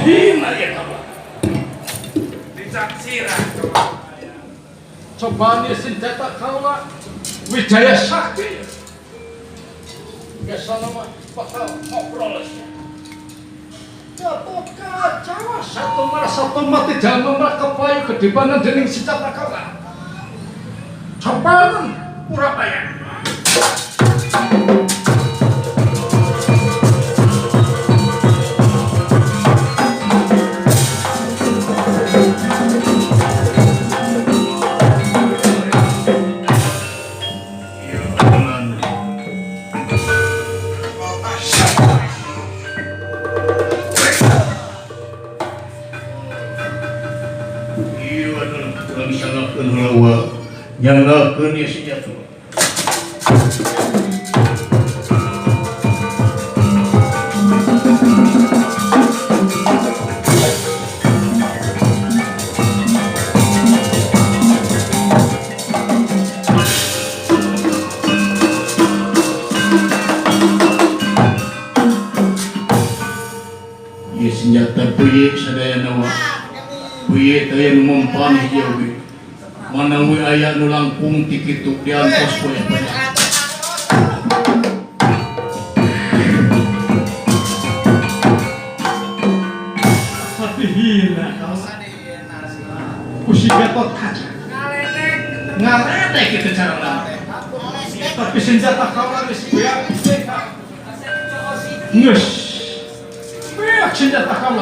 hina ya kawan. Disaksiran cobaan senjata kaula Wijaya Sakti. Biasa nama bakal ngobrol sih. Jatuh kaca satu mati jangan mereka payu kedipanan dening senjata kaula. Cobaan Purabaya. Yang lakukan ya senjata. Ya senjata puye sadaya nawa. Puye tayan mempan hijau. Manang ayah nulangkung tikituk diantos ko yang banyak. Pati hina kusigatot kaca ngaledek kita cara lain. Tapi senjata kau harus biar nges biar senjata kau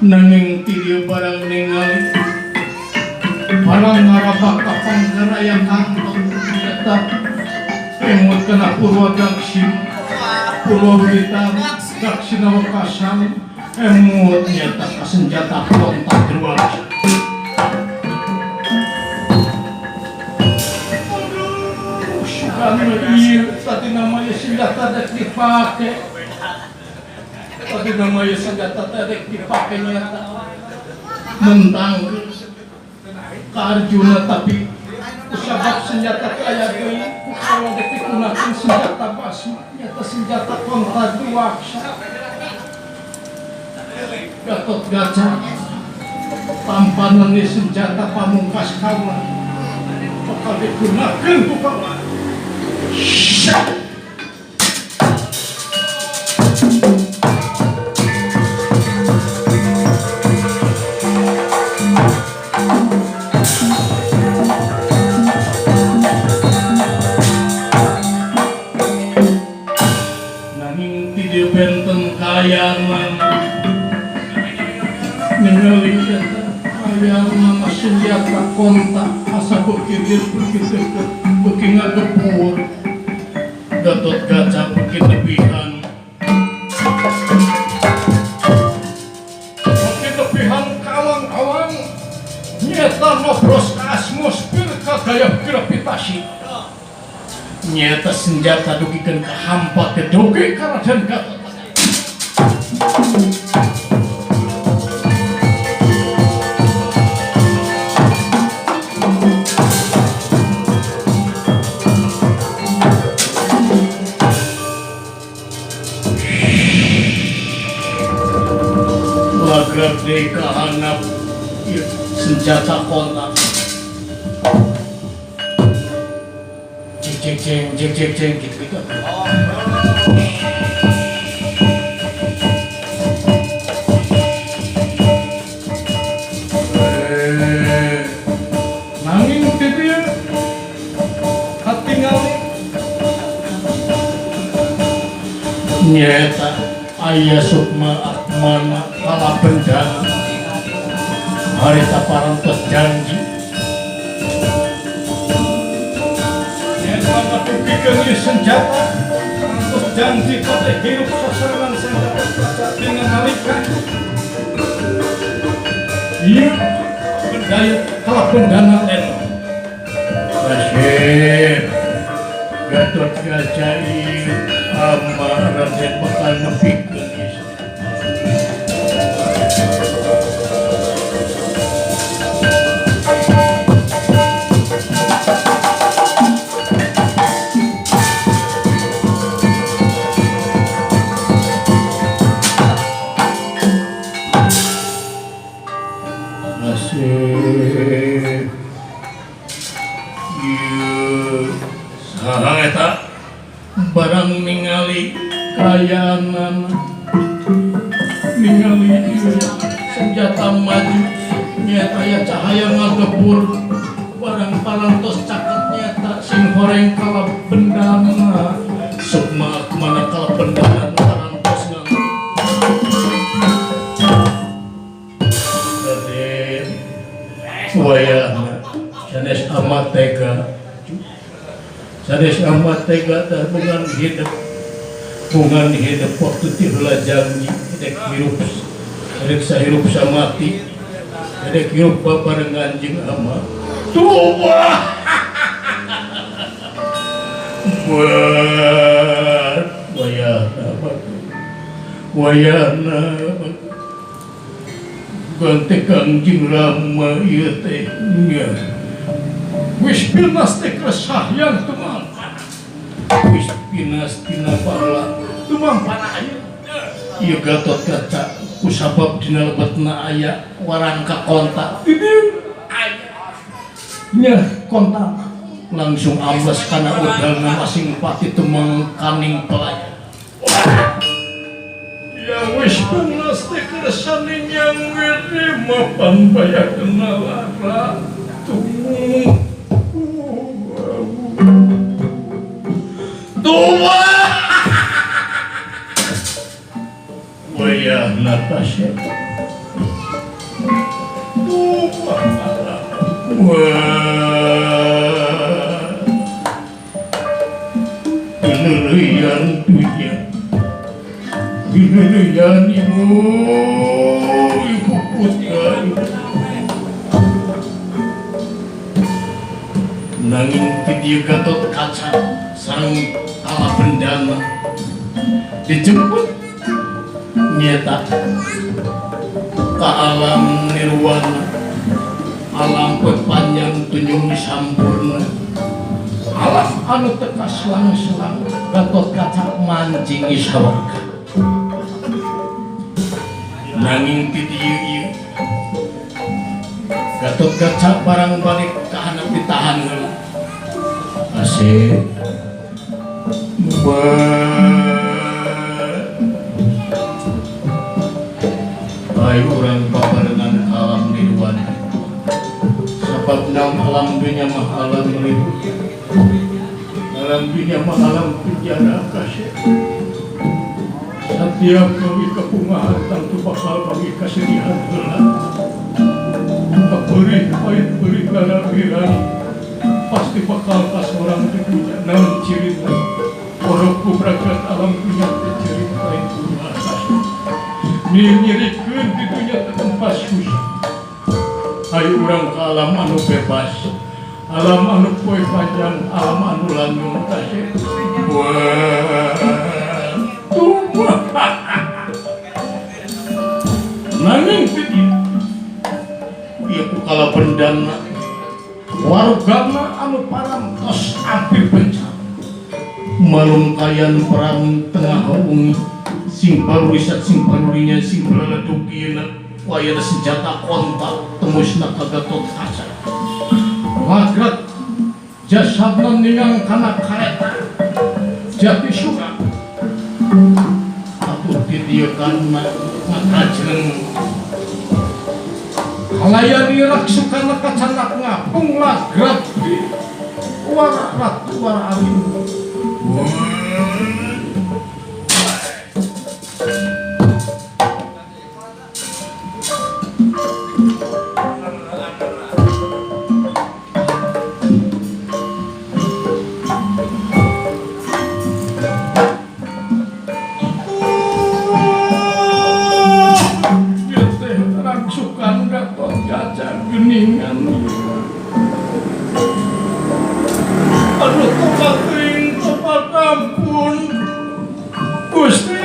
Nanging tidiyo barang ningali Parang ngarabak kapang yang kantong tetap emot kena purwa daksin purwa witan daksin awakasan emot nyata kasenjata kontak keluar. Sukan iya tadi namanya senjata dek dipakai tadi namanya senjata dek dipakai nyata mentang Arjuna tapi usabab senjata kaya doi kalau digunakan senjata basma nyata senjata kontra duaksa Gatot Kaca tampanan senjata pamungkas kawan bakal digunakan ku kawan Ayam senjata kontak asa berkirir begitu beki ngagepur Gatot Kaca beki lebihan beki lebihan kawan-kawan nyata ngobros ke atmosfer ke gaya gravitasi nyata senjata dugikan ke hampa ke doge karena dan Gatot Gede kehanap senjata kontak jeng gitu nanging dia hati ngali nyata ayah Sukma Atmana kala bencana harita parantos janji nyata tukikan senjata parantos janji pada hidup sasaran senjata Kaca dengan nalikan iya berdaya kala bendana leno Rasyid Gatot Kaca ama Raden bakal nepikeun kasih. Ieu saha eta barang ningali kayangan ningali ieu senjata maju nyata aya cahaya ngagebur barang parantos caket nyata sing horeng kala bendana sukma kemana kala bendana parantos ngang Raden wayahna sanes amat tega bungan hidup waktu tiheula janji dek hirup dek sahirup samati dek hirup babarengan jeung ama tuh buat wayahna ganti kangjeng Rama ieu teh nya wis pinas teh kesahyan tumampan wis pinas tina bala tumampan aya ieu Gatot Kaca kusabab dina lebetna aya warangka kontak ini aya nya kontak langsung ambas kana udalna masing pati tumang kaning pelayan ya wis pinas teh kersane nyang gede mapan bayakeun lara Tua wayah Natasha Tua Ililian dunia Ililian ibu putra nanging video Gatot Kaca sareng kala bendana dijemput nyata ke alam nirwana alam pepanjang tunjung sampurna alam anu teka selang-selang Gatot Kaca mancing isawarga nanging video ieu Gatot Kaca barang balik ke handap ditahan asik baik orang paparengan alam nirwana sebab nam alam dunia mah alam nirwana alam dunia mah alam penjara kasih setiap kami kepungahan tentu bakal bagi kesedihan gelap beri pahit beri kalahiran pasti bakal pas orang di dunia namun cerita orang kubrakat alam dunia cerita pahit kuasa nyirikeun di dunia tempat susah ayo orang ke alam anu bebas alam anu poe panjang alam anu langgeng kasih wah nanging tadi ieu kala bendana warugana anu parantos hampir bencana malungkayan perang tengah wengi sing parurisat sing parurinya sing balaledugieuna wayana senjata kontak tembusna ka Gatot Kaca magrat jasadna ningang kana kareta jati suga atuh di dieu kana ngajreng halayani raksukana kacandak ngapung lagrat wara ratu wara alim geningan aduh tobat ring tobat ampun Gusti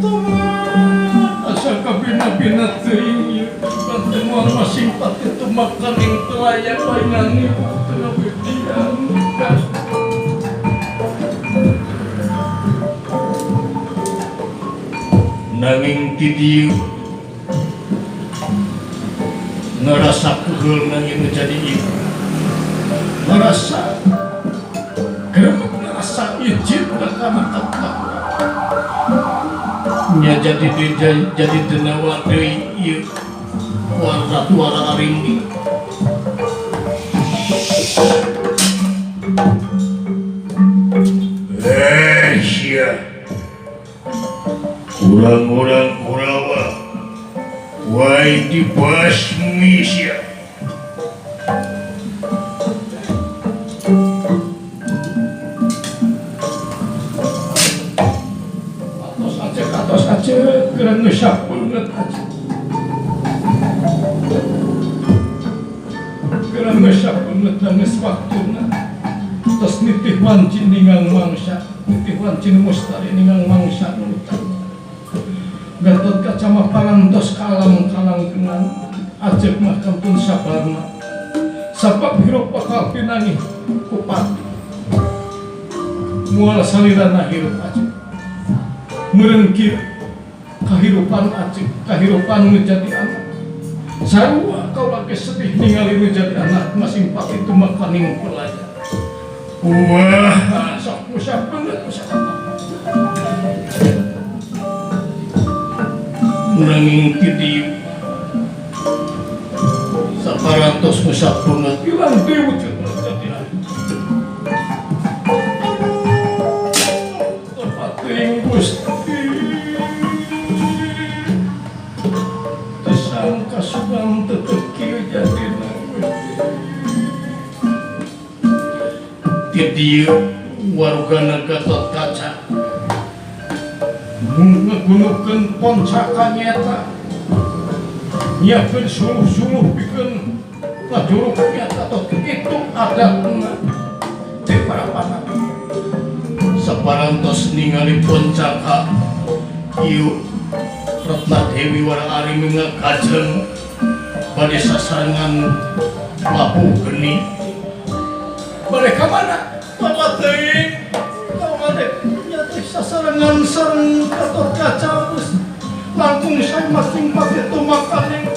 tobat asa kabina-bina teuing pantemuan masing pati tumakan ing telayak bainani teu bedian nanging ti dieu ngerasa keheulna ieu jadi ieu ngerasa gerebek ngerasa izin kana kata nya jadi denawa deui ieu warna arimbi sia kurang-kurang Kurawa wai dibasmi sia atos aja gerang ngesap banget aja gerang ngesap banget dan ngeswaktuna terus nitih wancin ningang mangsa nitih wancin mustari ningang mangsa nutang Gatot Kaca mah parantos kalang dengan ajek mah kantun sabarna sabab hirup bakal pinani kupati mual salirana hirup ajek merengkir kehidupan acik kehidupan menjadi anak sarua kau lagi sedih ningali menjadi anak masing pati itu makaning pelajar wah sok musyak banget musyak nanging tidiu saparantos musyak banget hilang diwujud menjadi anak tempat Gusti kasuban teteki jadi tidieu warugana Gatot Kaca ngagunukeun poncaka nyata nyiapkeun suluh-suluh pikeun ngajuruk nyata atau kitu adatna teh parapana saparantos ningali poncaka ieu Ratna Dewi Wara Ari ngakajeng bade sasarangan lapu geni bade ka mana bapak teuing bade nyata sasarangan sareng Gatot Kaca geus langkung sae masing pati tumakaning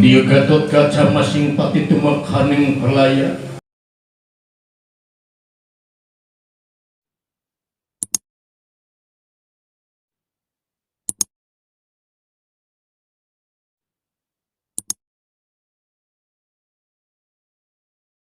Dia Gatot Kaca masing pati tumakaning pelaya